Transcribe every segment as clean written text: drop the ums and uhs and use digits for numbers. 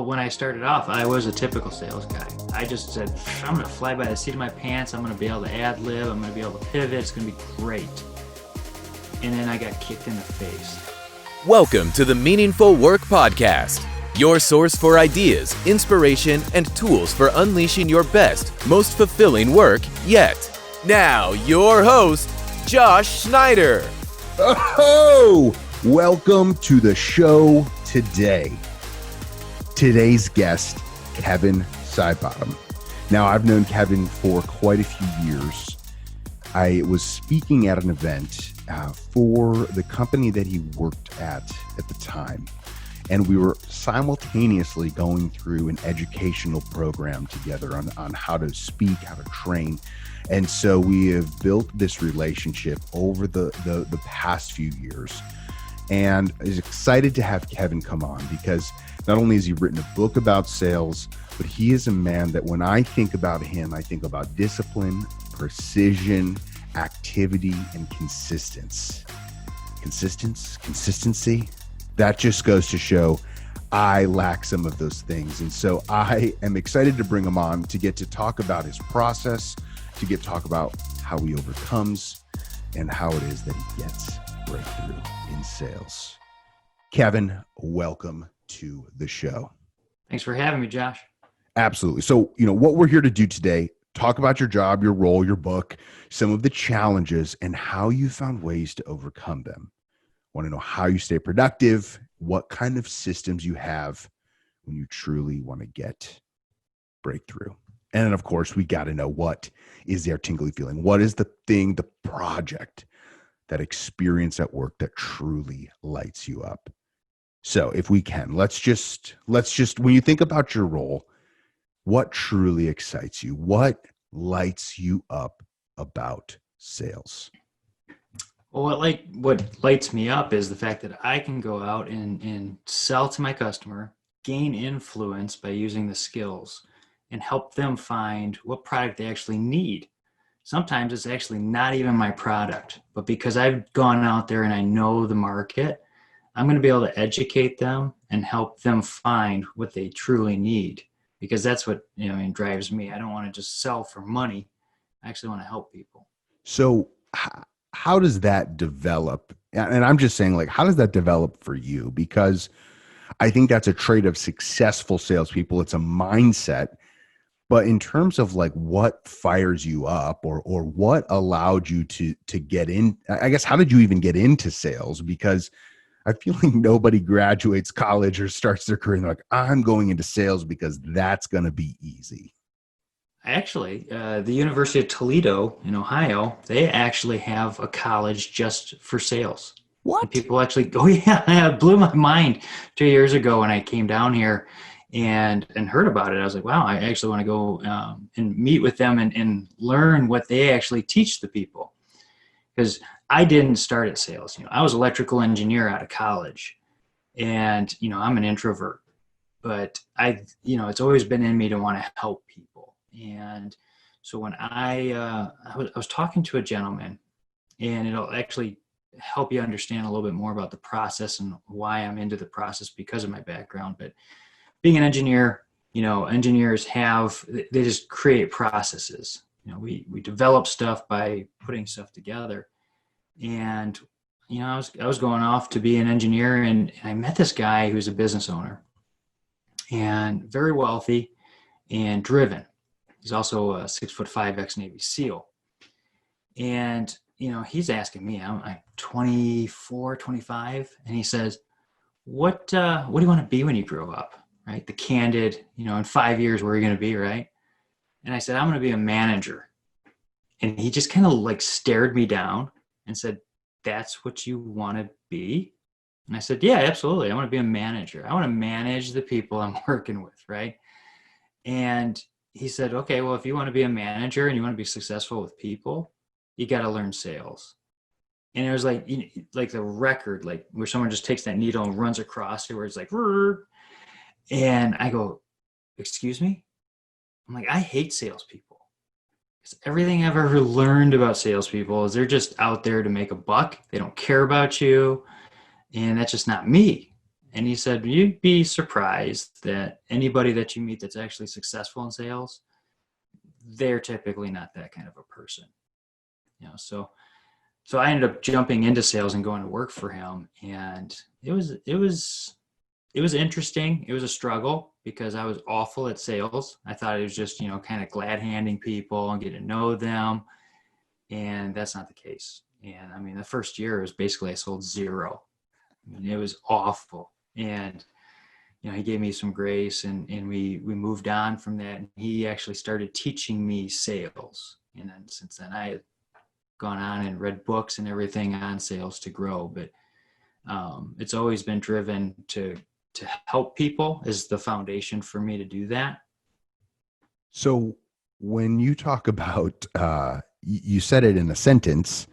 But when I started off, I was a typical sales guy. I just said, I'm going to fly by the seat of my pants. I'm going to be able to ad lib. I'm going to be able to pivot. It's going to be great. And then I got kicked in the face. Welcome to the Meaningful Work Podcast, your source for ideas, inspiration, and tools for unleashing your best, most fulfilling work yet. Now, your host, Josh Schneider. Oh, welcome to the show today. Today's guest, Kevin Sidebottom. Now, I've known Kevin for quite a few years. I was speaking at an event for the company that he worked at the time. And we were simultaneously going through an educational program together on how to speak, how to train. And so we have built this relationship over the past few years. And I was excited to have Kevin come on because not only has he written a book about sales, but he is a man that when I think about him, I think about discipline, precision, activity, and consistency. That just goes to show I lack some of those things. And so I am excited to bring him on to get to talk about his process, to get to talk about how he overcomes and how it is that he gets breakthrough in sales. Kevin, welcome to the show. Thanks for having me, Josh. Absolutely. So, what we're here to do today, talk about your job, your role, your book, some of the challenges and how you found ways to overcome them. Want to know how you stay productive, what kind of systems you have when you truly want to get breakthrough. And then, of course, we got to know what is their tingly feeling. What is the thing, the project, that experience at work that truly lights you up? So if we can, let's just, when you think about your role, what truly excites you? What lights you up about sales? Well, what lights me up is the fact that I can go out and sell to my customer, gain influence by using the skills, and help them find what product they actually need. Sometimes it's actually not even my product, but because I've gone out there and I know the market, I'm going to be able to educate them and help them find what they truly need, because that's what drives me. I don't want to just sell for money. I actually want to help people. So how does that develop? And I'm just saying, how does that develop for you? Because I think that's a trait of successful salespeople. It's a mindset. But in terms of what fires you up or what allowed you to get in, I guess, how did you even get into sales? Because I feel like nobody graduates college or starts their career and they're like, I'm going into sales because that's going to be easy. Actually, the University of Toledo in Ohio, they actually have a college just for sales. What? And people actually, oh yeah, it blew my mind 2 years ago when I came down here and heard about it. I was like, wow, I actually want to go and meet with them and learn what they actually teach the people. Because I didn't start at sales. I was an electrical engineer out of college, and I'm an introvert, but it's always been in me to want to help people. And so when I was talking to a gentleman, and it'll actually help you understand a little bit more about the process and why I'm into the process because of my background. But being an engineer, engineers they just create processes. We develop stuff by putting stuff together. And, I was going off to be an engineer, and I met this guy who's a business owner and very wealthy and driven. He's also a 6'5" ex-Navy SEAL. And, he's asking me, I'm 24, 25. And he says, what do you want to be when you grow up? Right? The candid, in 5 years, where are you going to be? Right. And I said, I'm going to be a manager. And he just kind of stared me down and said, that's what you want to be? And I said, yeah, absolutely. I want to be a manager. I want to manage the people I'm working with. Right. And he said, okay, well, if you want to be a manager and you want to be successful with people, you got to learn sales. And it was like the record, where someone just takes that needle and runs across it, where it's Rrr. And I go, excuse me? I'm like, I hate salespeople. Because everything I've ever learned about salespeople is they're just out there to make a buck. They don't care about you. And that's just not me. And he said, you'd be surprised that anybody that you meet that's actually successful in sales, they're typically not that kind of a person. So I ended up jumping into sales and going to work for him. And it was interesting. It was a struggle because I was awful at sales. I thought it was just, kind of glad handing people and getting to know them. And that's not the case. And I mean, the first year was basically I sold zero. I mean, it was awful. And, he gave me some grace and we moved on from that. And he actually started teaching me sales. And then since then I had gone on and read books and everything on sales to grow. But it's always been driven to help people is the foundation for me to do that. So when you talk about, you said it in a sentence,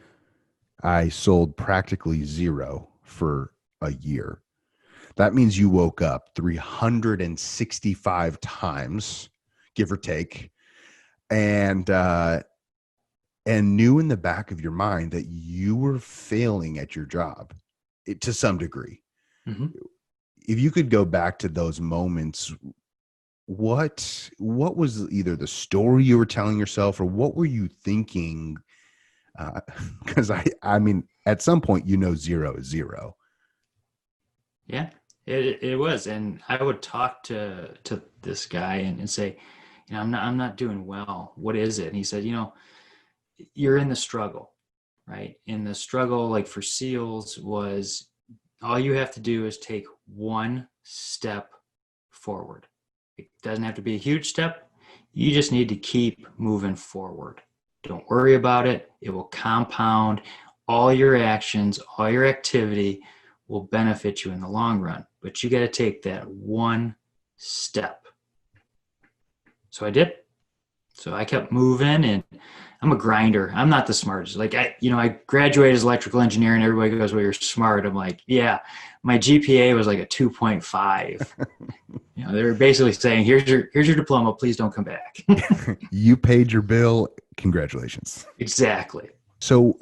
I sold practically zero for a year. That means you woke up 365 times, give or take, and knew in the back of your mind that you were failing at your job to some degree. Mm-hmm. If you could go back to those moments, what was either the story you were telling yourself or what were you thinking? Because I mean, at some point, zero is zero. Yeah, it was. And I would talk to this guy and say, I'm not doing well. What is it? And he said, you're in the struggle, right? And the struggle, like for sales, was all you have to do is take one step forward. It doesn't have to be a huge step. You just need to keep moving forward. Don't worry about it. It will compound. All your actions, all your activity will benefit you in the long run. But you got to take that one step. So I did. So I kept moving, and I'm a grinder. I'm not the smartest. Like I graduated as electrical engineer, and everybody goes, "Well, you're smart." I'm like, yeah, my GPA was like a 2.5. They were basically saying, "Here's your diploma. Please don't come back." You paid your bill. Congratulations. Exactly. So,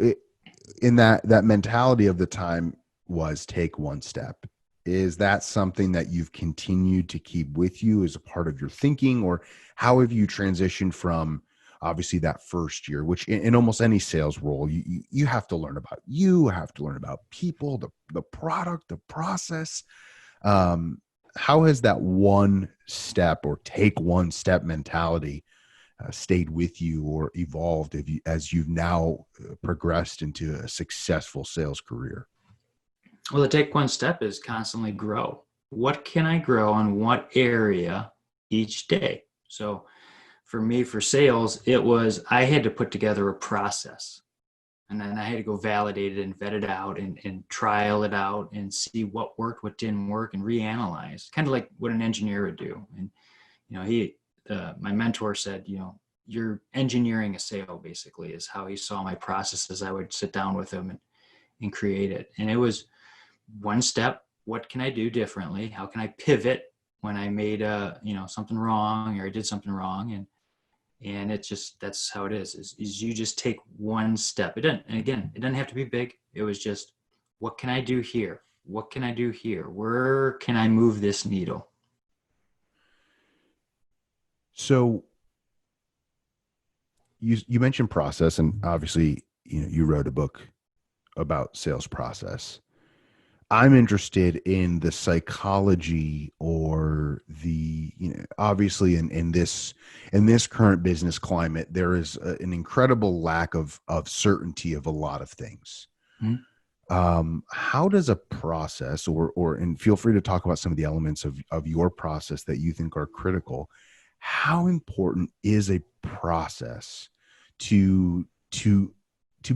in that mentality of the time was take one step. Is that something that you've continued to keep with you as a part of your thinking, or how have you transitioned from obviously that first year, which in almost any sales role, you have to learn about have to learn about people, the product, the process. How has that one step or take one step mentality stayed with you or evolved as you've now progressed into a successful sales career? Well, the take one step is constantly grow. What can I grow on what area each day? So for me, for sales, it was I had to put together a process. And then I had to go validate it and vet it out and trial it out and see what worked, what didn't work, and reanalyze. Kind of like what an engineer would do. And my mentor said, you're engineering a sale, basically, is how he saw my processes. I would sit down with him and create it. And it was one step. What can I do differently? How can I pivot when I made something wrong or I did something wrong? And it's just, that's how it is you just take one step. It doesn't have to be big. It was just, what can I do here? What can I do here? Where can I move this needle? So you mentioned process, and obviously, you wrote a book about sales process. I'm interested in the psychology or the, obviously in this current business climate, there is an incredible lack of certainty of a lot of things. Mm-hmm. How does a process and feel free to talk about some of the elements of your process that you think are critical. How important is a process to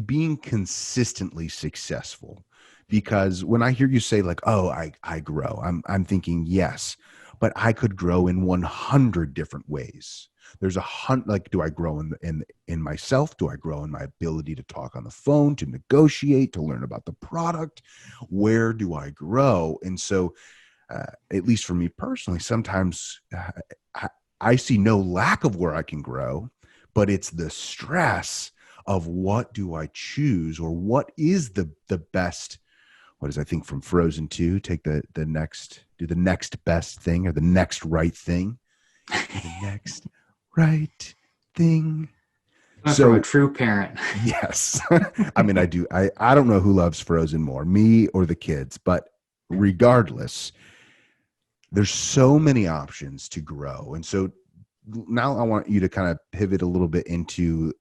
being consistently successful? Because when I hear you say like, oh, I grow, I'm thinking, yes, but I could grow in 100 different ways. There's like, do I grow in myself? Do I grow in my ability to talk on the phone, to negotiate, to learn about the product? Where do I grow? And so, at least for me personally, sometimes I see no lack of where I can grow, but it's the stress of what do I choose, or what is the best what is, I think, from Frozen 2, take do the next best thing, or the next right thing. The next right thing. Coming from a So true parent. yes, I mean, I don't know who loves Frozen more, me or the kids, but regardless, there's so many options to grow. And so now I want you to kind of pivot a little bit into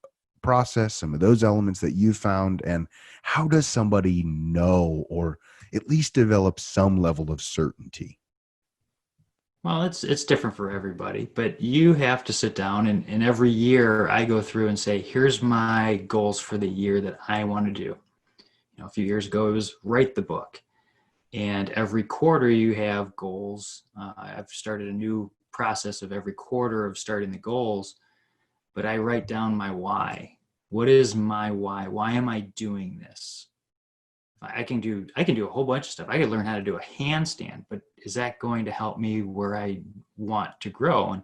process, some of those elements that you found, and how does somebody know, or at least develop some level of certainty? Well, it's different for everybody, but you have to sit down and every year I go through and say, here's my goals for the year that I want to do. A few years ago, it was write the book. And every quarter you have goals. I've started a new process of every quarter of starting the goals, but I write down my why. What is my why? Why am I doing this? I can do a whole bunch of stuff. I could learn how to do a handstand, but is that going to help me where I want to grow? And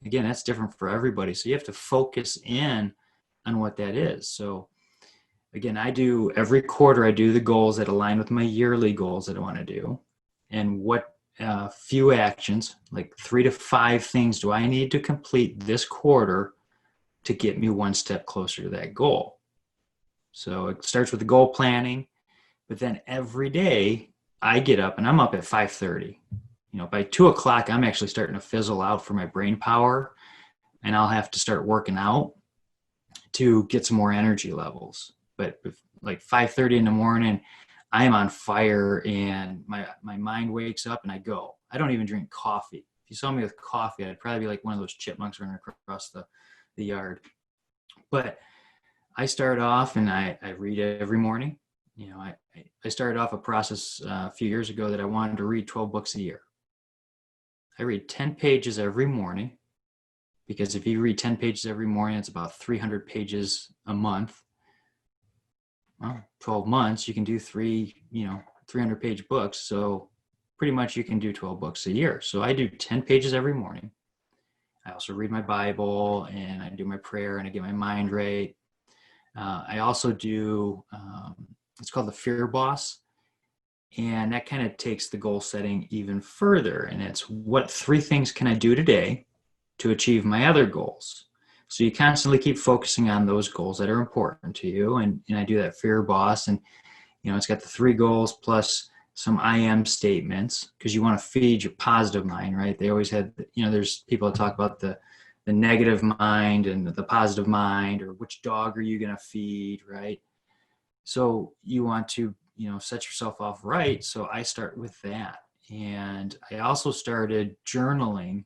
again, that's different for everybody. So you have to focus in on what that is. So again, every quarter I do the goals that align with my yearly goals that I want to do. And what few actions, like 3 to 5 things, do I need to complete this quarter to get me one step closer to that goal? So it starts with the goal planning. But then every day I get up, and I'm up at 5:30. By 2:00, I'm actually starting to fizzle out for my brain power, and I'll have to start working out to get some more energy levels. But like 5:30 in the morning, I am on fire, and my mind wakes up and I go. I don't even drink coffee. If you saw me with coffee, I'd probably be like one of those chipmunks running across the yard. But I start off and I read every morning. I started off a process a few years ago that I wanted to read 12 books a year. I read 10 pages every morning, because if you read 10 pages every morning, it's about 300 pages a month. Well, 12 months, you can do 300-page books. So pretty much you can do 12 books a year. So I do 10 pages every morning. I also read my Bible, and I do my prayer, and I get my mind right. I also do, it's called the Fear Boss. And that kind of takes the goal setting even further. And it's, what 3 things can I do today to achieve my other goals? So you constantly keep focusing on those goals that are important to you. And I do that Fear Boss. And, it's got the 3 goals plus some I am statements, because you want to feed your positive mind, right? They always had, there's people that talk about the negative mind and the positive mind, or which dog are you going to feed, right? So you want to, set yourself off right. So I start with that. And I also started journaling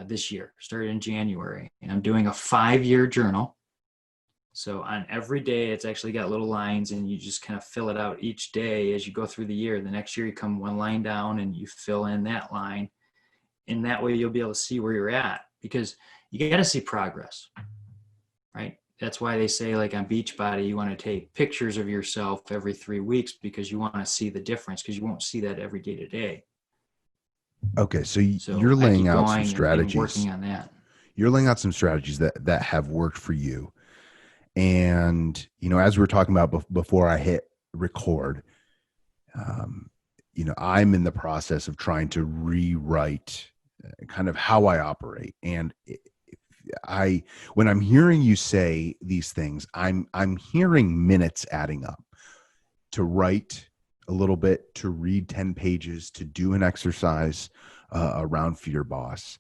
this year, started in January, and I'm doing a 5-year journal. So on every day, it's actually got little lines, and you just kind of fill it out each day as you go through the year. The next year you come one line down and you fill in that line. And that way you'll be able to see where you're at, because you got to see progress, right? That's why they say, like on Beachbody, you want to take pictures of yourself every 3 weeks, because you want to see the difference, because you won't see that every day to day. Okay, so you're laying out some strategies. And working on that. You're laying out some strategies that have worked for you. And, as we were talking about before I hit record, I'm in the process of trying to rewrite kind of how I operate. And when I'm hearing you say these things, I'm hearing minutes adding up, to write a little bit, to read 10 pages, to do an exercise around Fear Boss.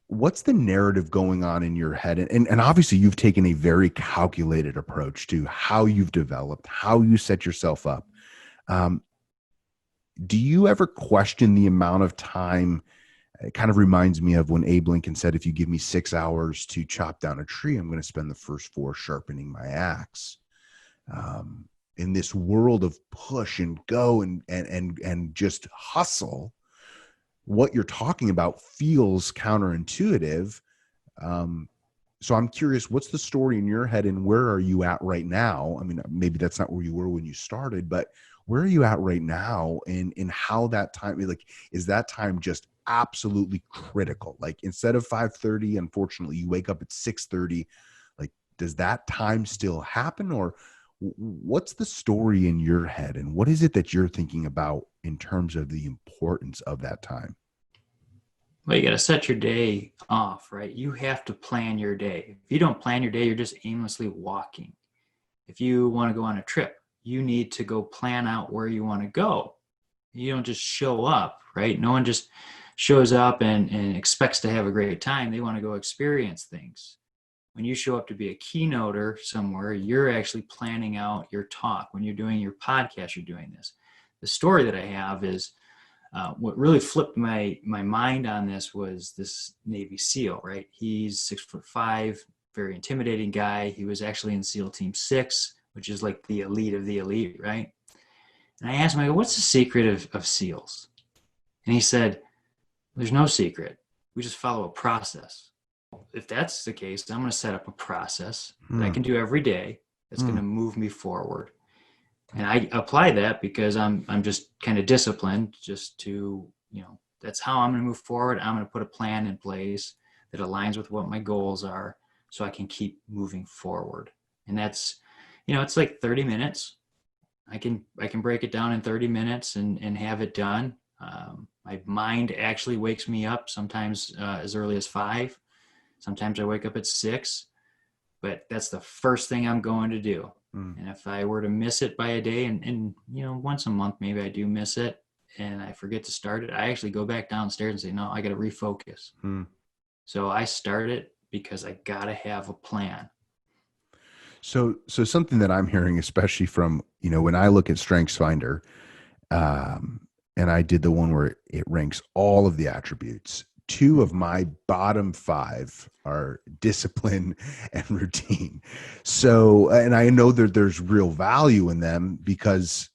What's the narrative going on in your head? And obviously you've taken a very calculated approach to how you've developed, how you set yourself up. Do you ever question the amount of time? It kind of reminds me of when Abe Lincoln said, if you give me 6 hours to chop down a tree, I'm going to spend the first 4 sharpening my axe. In this world of push and go and just hustle, what you're talking about feels counterintuitive. So I'm curious, what's the story in your head, and where are you at right now? I mean, maybe that's not where you were when you started, but where are you at right now in how that time, like, is that time just absolutely critical? Like, instead of 5:30, unfortunately, you wake up at 6:30, like, does that time still happen? Or What's the story in your head, and what is it that you're thinking about in terms of the importance of that time? Well, you got to set your day off, right? You have to plan your day. If you don't plan your day, you're just aimlessly walking. If you want to go on a trip, you need to go plan out where you want to go. You don't just show up, right? No one just shows up and expects to have a great time. They want to go experience things. When you show up to be a keynoter somewhere, you're actually planning out your talk. When you're doing your podcast, you're doing this. The story that I have is what really flipped my mind on this was this Navy SEAL, right? He's 6'5", very intimidating guy. He was actually in SEAL Team 6, which is like the elite of the elite, right? And I asked him, I go, what's the secret of SEALs? And he said, there's no secret. We just follow a process. If that's the case, I'm going to set up a process that I can do every day that's going to move me forward. And I apply that because I'm just kind of disciplined just to, that's how I'm going to move forward. I'm going to put a plan in place that aligns with what my goals are so I can keep moving forward. And that's, it's like 30 minutes. I can break it down in 30 minutes and have it done. My mind actually wakes me up sometimes as early as 5. Sometimes I wake up at 6, but that's the first thing I'm going to do. And if I were to miss it by a day, and once a month, maybe I do miss it and I forget to start it, I actually go back downstairs and say, no, I got to refocus. So I start it because I got to have a plan. So something that I'm hearing, especially from, when I look at StrengthsFinder, and I did the one where it ranks all of the attributes. 2 of my bottom 5 are discipline and routine. So, and I know that there's real value in them because,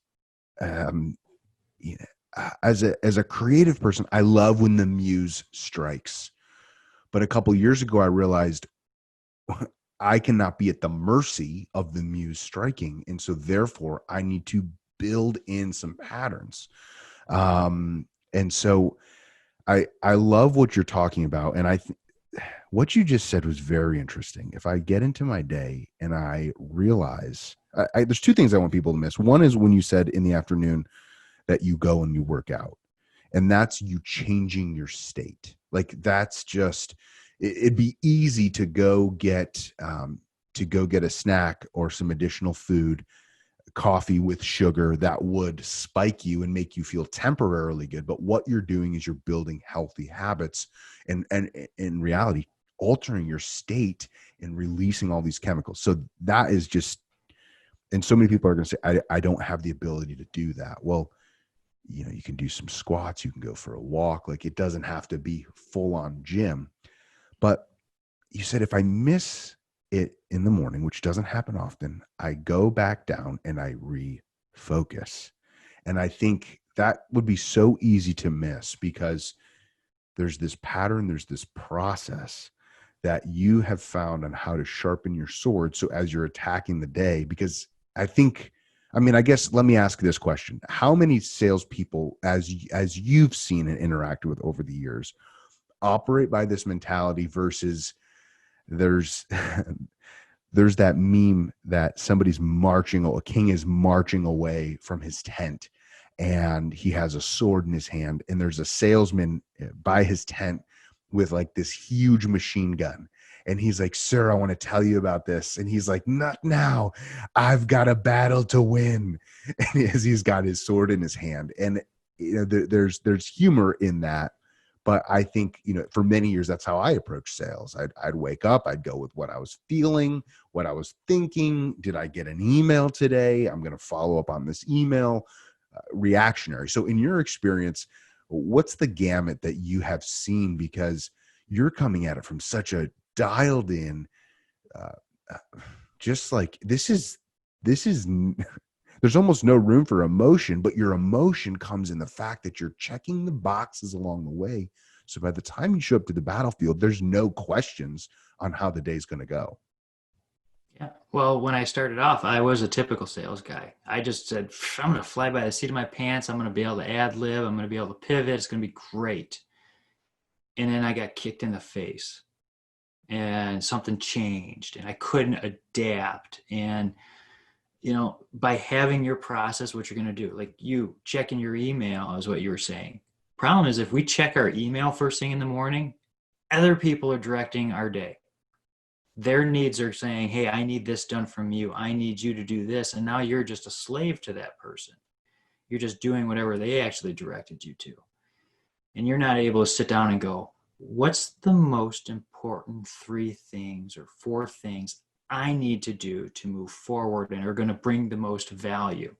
as a creative person, I love when the muse strikes. But a couple years ago, I realized I cannot be at the mercy of the muse striking. And so therefore I need to build in some patterns. And so I love what you're talking about. And what you just said was very interesting. If I get into my day and I realize there's 2 things I want people to miss. One is when you said in the afternoon that you go and you work out, and that's you changing your state. Like that's just, it'd be easy to go get a snack or some additional food, coffee with sugar that would spike you and make you feel temporarily good. But what you're doing is you're building healthy habits and in reality, altering your state and releasing all these chemicals. So that is just, and so many people are going to say, I don't have the ability to do that. Well, you can do some squats, you can go for a walk. Like it doesn't have to be full on gym. But you said, if I miss it in the morning, which doesn't happen often, I go back down and I refocus. And I think that would be so easy to miss because there's this pattern, there's this process that you have found on how to sharpen your sword. So as you're attacking the day, because I guess let me ask this question. How many salespeople, as you've seen and interacted with over the years, operate by this mentality versus there's that meme that a king is marching away from his tent and he has a sword in his hand, and there's a salesman by his tent with like this huge machine gun. And he's like, sir, I want to tell you about this. And he's like, not now. I've got a battle to win. And as he's got his sword in his hand. And there's humor in that. But I think, for many years, that's how I approach sales. I'd wake up, I'd go with what I was feeling, what I was thinking. Did I get an email today? I'm going to follow up on this email. Reactionary. So in your experience, what's the gamut that you have seen? Because you're coming at it from such a dialed in, just like this is, there's almost no room for emotion, but your emotion comes in the fact that you're checking the boxes along the way. So by the time you show up to the battlefield, there's no questions on how the day's going to go. Yeah. Well, when I started off, I was a typical sales guy. I just said, I'm going to fly by the seat of my pants. I'm going to be able to ad lib. I'm going to be able to pivot. It's going to be great. And then I got kicked in the face and something changed and I couldn't adapt. And by having your process, what you're going to do, like you checking your email is what you were saying. Problem is, if we check our email first thing in the morning, other people are directing our day. Their needs are saying, hey, I need this done from you. I need you to do this. And now you're just a slave to that person. You're just doing whatever they actually directed you to. And you're not able to sit down and go, what's the most important 3 things or 4 things I need to do to move forward and are going to bring the most value?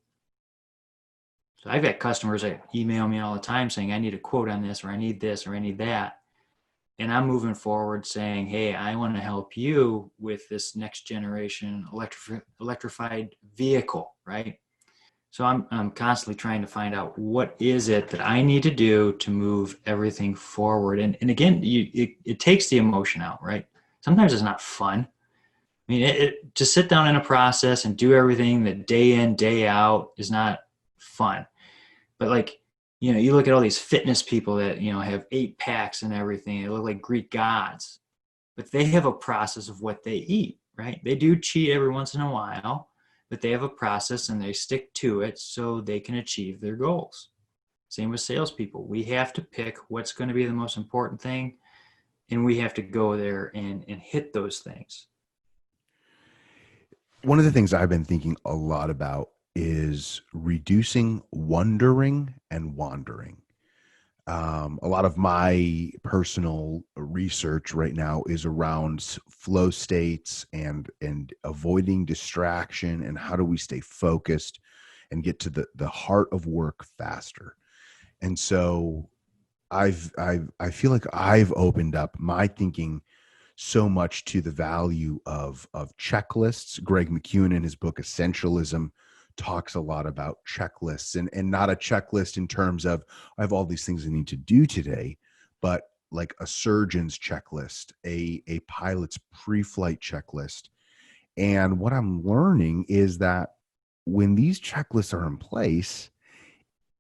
So I've got customers that email me all the time saying, I need a quote on this, or I need this, or I need that. And I'm moving forward saying, hey, I want to help you with this next generation electrified vehicle, right? So I'm constantly trying to find out what is it that I need to do to move everything forward. And again, it takes the emotion out, right? Sometimes it's not fun. I mean, to sit down in a process and do everything that day in, day out is not fun. But like, you look at all these fitness people that, have 8 packs and everything. They look like Greek gods, but they have a process of what they eat, right? They do cheat every once in a while, but they have a process and they stick to it so they can achieve their goals. Same with salespeople. We have to pick what's going to be the most important thing, and we have to go there and hit those things. One of the things I've been thinking a lot about is reducing wondering and wandering. A lot of my personal research right now is around flow states and avoiding distraction, and how do we stay focused and get to the heart of work faster. And so I feel like I've opened up my thinking so much to the value of checklists. Greg McKeown in his book Essentialism talks a lot about checklists, and not a checklist in terms of I have all these things I need to do today, but like a surgeon's checklist, a pilot's pre-flight checklist. And what I'm learning is that when these checklists are in place,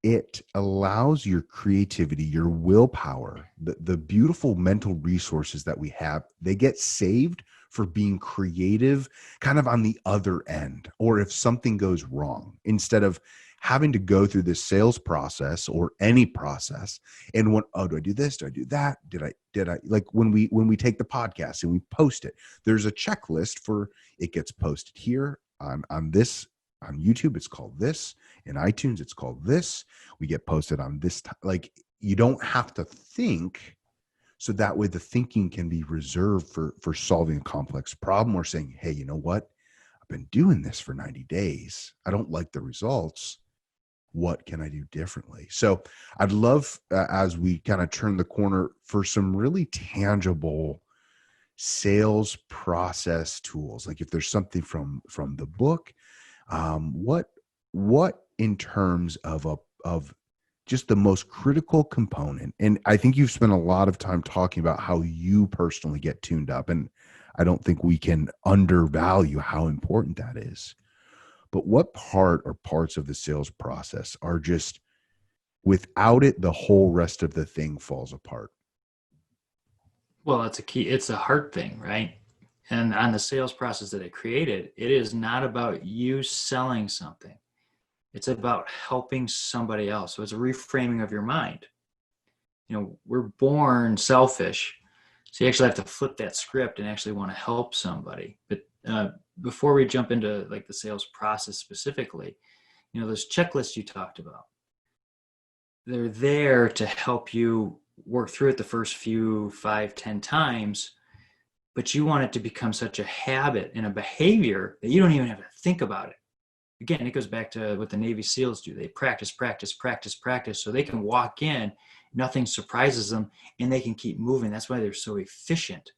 it allows your creativity, your willpower, the beautiful mental resources that we have, they get saved for being creative kind of on the other end, or if something goes wrong, instead of having to go through this sales process or any process and what, oh, do I do this? Do I do that? Did I like when we take the podcast and we post it, there's a checklist for it gets posted here on this, on YouTube, it's called this. In iTunes, it's called this. We get posted on this. Like, you don't have to think. So that way the thinking can be reserved for solving a complex problem, or saying, hey, you know what? I've been doing this for 90 days. I don't like the results. What can I do differently? So I'd love, as we kind of turn the corner, for some really tangible sales process tools. Like if there's something from the book, what in terms of just the most critical component. And I think you've spent a lot of time talking about how you personally get tuned up. And I don't think we can undervalue how important that is. But what part or parts of the sales process are just, without it, the whole rest of the thing falls apart? Well, it's a key. It's a heart thing, right? And on the sales process that I created, it is not about you selling something. It's about helping somebody else. So it's a reframing of your mind. We're born selfish. So you actually have to flip that script and actually want to help somebody. But before we jump into like the sales process specifically, those checklists you talked about, they're there to help you work through it the first few 5, 10 times, but you want it to become such a habit and a behavior that you don't even have to think about it. Again, it goes back to what the Navy SEALs do. They practice, so they can walk in, nothing surprises them, and they can keep moving. That's why they're so efficient.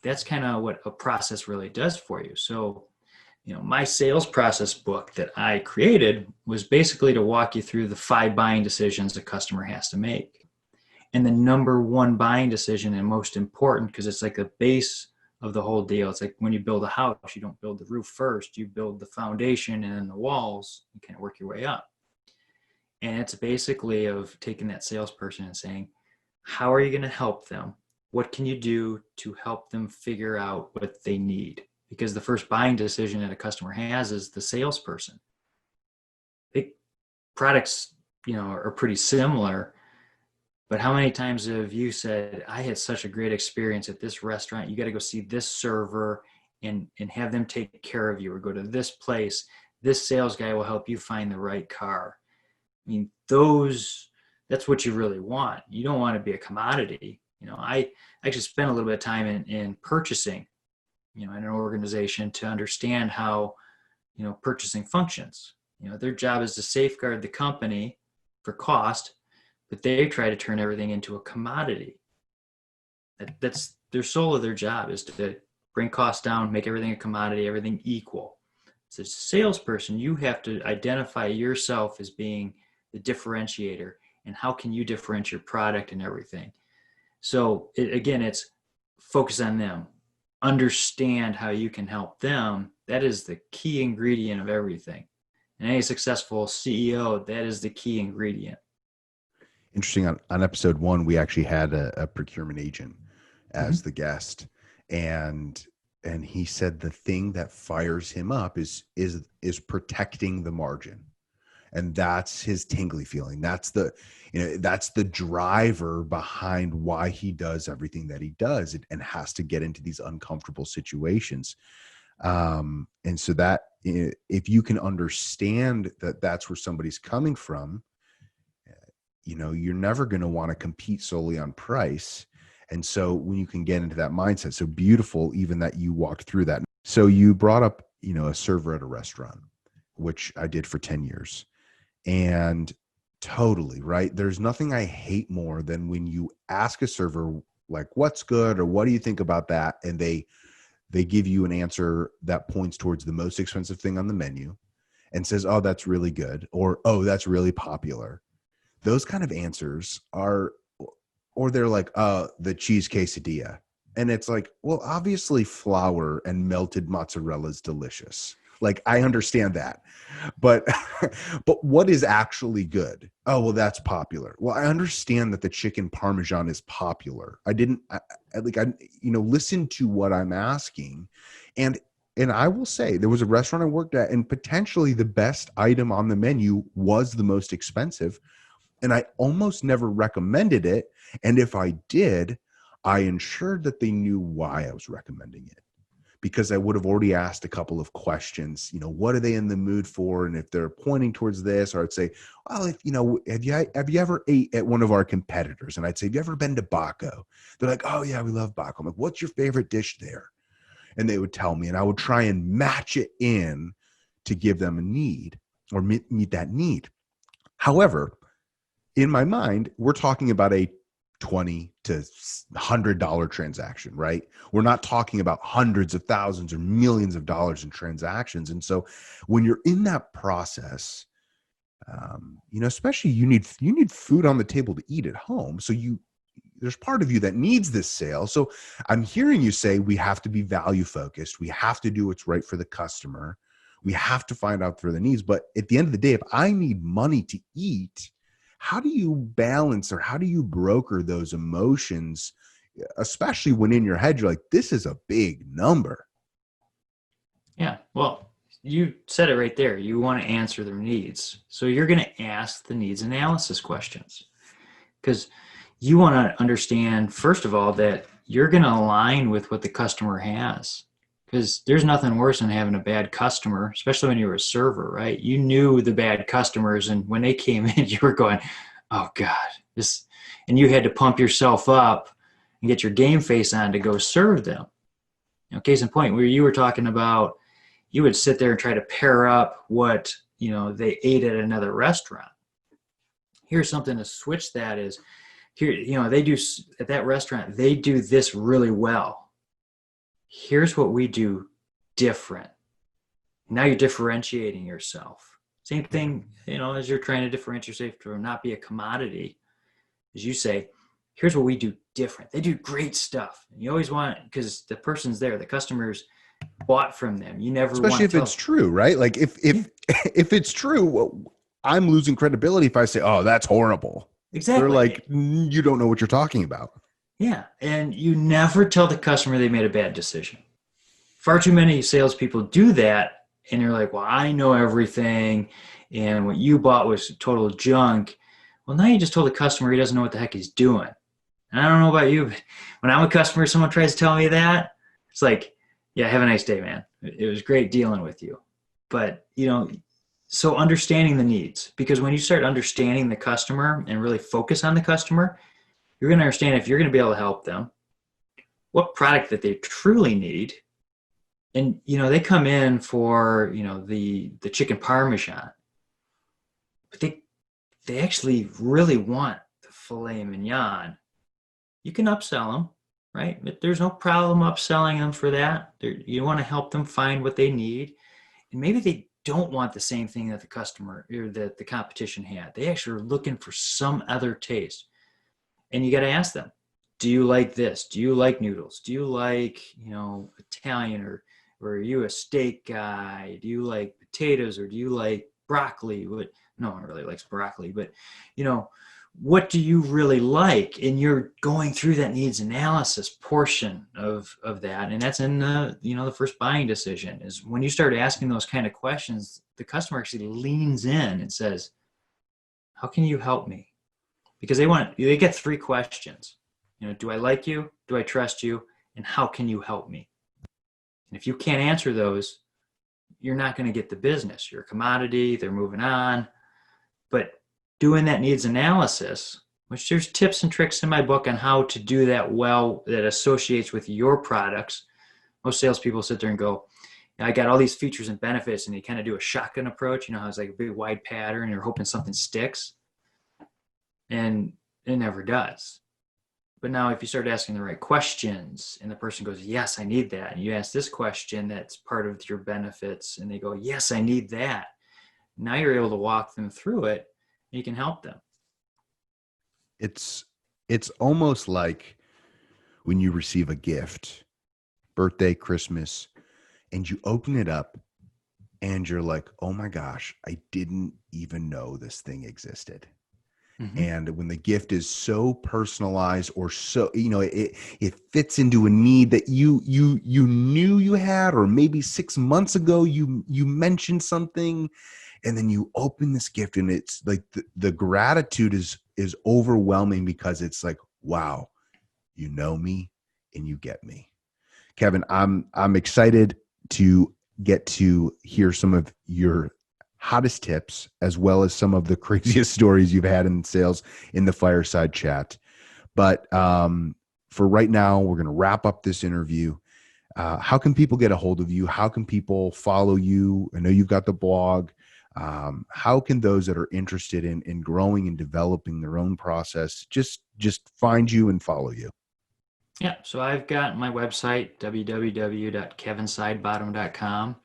That's kind of what a process really does for you. So, my sales process book that I created was basically to walk you through the 5 buying decisions a customer has to make. And the number 1 buying decision, and most important, because it's like the base of the whole deal. It's like when you build a house, you don't build the roof first, you build the foundation and then the walls, you kind of work your way up. And it's basically of taking that salesperson and saying, how are you going to help them? What can you do to help them figure out what they need? because the first buying decision that a customer has is the salesperson. Products, are pretty similar, but how many times have you said, I had such a great experience at this restaurant, you got to go see this server and have them take care of you, or go to this place, this sales guy will help you find the right car. I mean, that's what you really want. You don't want to be a commodity. I actually spent a little bit of time in purchasing, in an organization, to understand how, purchasing functions. Their job is to safeguard the company for cost, but they try to turn everything into a commodity. That's their soul of their job, is to bring costs down, make everything a commodity, everything equal. As a salesperson, you have to identify yourself as being the differentiator, and how can you differentiate your product and everything. So it's focus on them, understand how you can help them. That is the key ingredient of everything. And any successful CEO, that is the key ingredient. Interesting. On episode 1, we actually had a procurement agent as the guest, and he said the thing that fires him up is protecting the margin. And that's his tingly feeling. That's the driver behind why he does everything that he does, and has to get into these uncomfortable situations. And so that, if you can understand that that's where somebody's coming from, you're never going to want to compete solely on price. And so when you can get into that mindset, so beautiful, even that you walked through that. So you brought up, a server at a restaurant, which I did for 10 years. And totally, right? There's nothing I hate more than when you ask a server, like, what's good, or what do you think about that? And they give you an answer that points towards the most expensive thing on the menu and says, oh, that's really good, or, oh, that's really popular. Those kind of answers are, or they're like, the cheese quesadilla. And it's like, well, obviously flour and melted mozzarella is delicious. Like, I understand that, but what is actually good? Oh, well, that's popular. Well, I understand that the chicken Parmesan is popular. Listen to what I'm asking. And I will say, there was a restaurant I worked at, and potentially the best item on the menu was the most expensive. And I almost never recommended it. And if I did, I ensured that they knew why I was recommending it, because I would have already asked a couple of questions. What are they in the mood for? And if they're pointing towards this, or I'd say, well, have you ever ate at one of our competitors? And I'd say, have you ever been to Baco? They're like, oh yeah, we love Baco. I'm like, what's your favorite dish there? And they would tell me, and I would try and match it in to give them a need, or meet that need. However, in my mind, we're talking about a $20 to $100 transaction, right? We're not talking about hundreds of thousands or millions of dollars in transactions. And so when you're in that process, especially you need food on the table to eat at home. So there's part of you that needs this sale. So I'm hearing you say, we have to be value focused. We have to do what's right for the customer. We have to find out for the needs. But at the end of the day, if I need money to eat, how do you balance, or how do you broker those emotions, especially when in your head you're like, this is a big number? Yeah, well, you said it right there. You want to answer their needs. So you're going to ask the needs analysis questions, because you want to understand, first of all, that you're going to align with what the customer has. Because there's nothing worse than having a bad customer, especially when you were a server, right? You knew the bad customers, and when they came in, you were going, oh God, this, and you had to pump yourself up and get your game face on to go serve them. Case in point, where you were talking about, you would sit there and try to pair up what, they ate at another restaurant. Here's something to switch that is, here, they do, at that restaurant, they do this really well. Here's what we do different. Now you're differentiating yourself. Same thing, as you're trying to differentiate yourself to not be a commodity, as you say, here's what we do different. They do great stuff. And you always want, because the person's there, the customers bought from them. You never, especially if it's true, right? Like if it's true, well, I'm losing credibility if I say, oh, that's horrible. Exactly. They're like, you don't know what you're talking about. Yeah. And you never tell the customer they made a bad decision. far too many salespeople do that, and they're like, well, I know everything, and what you bought was total junk. Well, now you just told the customer he doesn't know what the heck he's doing. And I don't know about you, but when I'm a customer, someone tries to tell me that, it's like, yeah, have a nice day, man. It was great dealing with you. But, so understanding the needs, because when you start understanding the customer and really focus on the customer, you're going to understand if you're going to be able to help them, what product that they truly need. And, they come in for, the chicken Parmesan, but they actually really want the filet mignon. You can upsell them, right? But there's no problem upselling them for that. You want to help them find what they need. And maybe they don't want the same thing that the customer or that the competition had. They actually are looking for some other taste. And you got to ask them, do you like this? Do you like noodles? Do you like, Italian, or are you a steak guy? Do you like potatoes, or do you like broccoli? No one really likes broccoli, but what do you really like? And you're going through that needs analysis portion of that. And that's in the first buying decision, is when you start asking those kind of questions, the customer actually leans in and says, how can you help me? Because they get three questions. Do I like you? Do I trust you? And how can you help me? And if you can't answer those, you're not going to get the business. You're a commodity, they're moving on. But doing that needs analysis, which there's tips and tricks in my book on how to do that well, that associates with your products. Most salespeople sit there and go, I got all these features and benefits, and you kind of do a shotgun approach, how it's like a big wide pattern, and you're hoping something sticks. And it never does. But now if you start asking the right questions and the person goes, yes, I need that. And you ask this question that's part of your benefits, and they go, yes, I need that. Now you're able to walk them through it, and you can help them. It's almost like when you receive a gift, birthday, Christmas, and you open it up and you're like, oh my gosh, I didn't even know this thing existed. Mm-hmm. And when the gift is so personalized, or so, it fits into a need that you knew you had, or maybe 6 months ago you mentioned something, and then you open this gift, and it's like the gratitude is overwhelming, because it's like, wow, you know me and you get me. Kevin, I'm excited to get to hear some of your hottest tips, as well as some of the craziest stories you've had in sales in the fireside chat. But for right now, we're going to wrap up this interview. How can people get a hold of you? How can people follow you? I know you've got the blog. How can those that are interested in growing and developing their own process just find you and follow you? Yeah, so I've got my website, www.kevinsidebottom.com.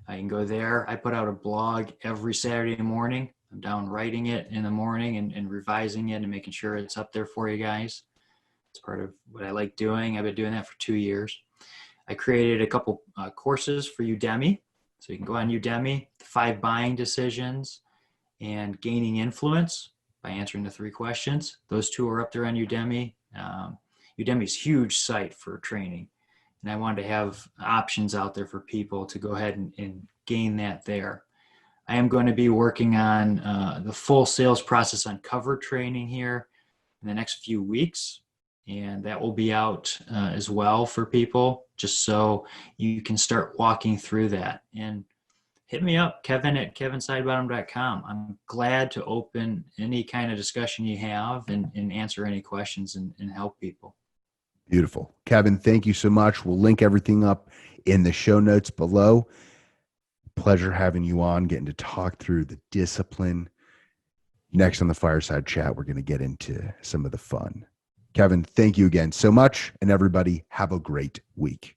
You can go there. I put out a blog every Saturday morning. I'm down writing it in the morning and revising it and making sure it's up there for you guys. It's part of what I like doing. I've been doing that for 2 years. I created a couple courses for Udemy. So you can go on Udemy, 5 buying decisions and gaining influence by answering the 3 questions. Those 2 are up there on Udemy. Udemy's a huge site for training. And I wanted to have options out there for people to go ahead and gain that there. I am going to be working on the full sales process uncovered training here in the next few weeks. And that will be out as well for people, just so you can start walking through that. And hit me up, Kevin@kevinsidebottom.com. I'm glad to open any kind of discussion you have and answer any questions and help people. Beautiful. Kevin, thank you so much. We'll link everything up in the show notes below. Pleasure having you on, getting to talk through the discipline. Next on the fireside chat, we're going to get into some of the fun. Kevin, thank you again so much. And everybody, have a great week.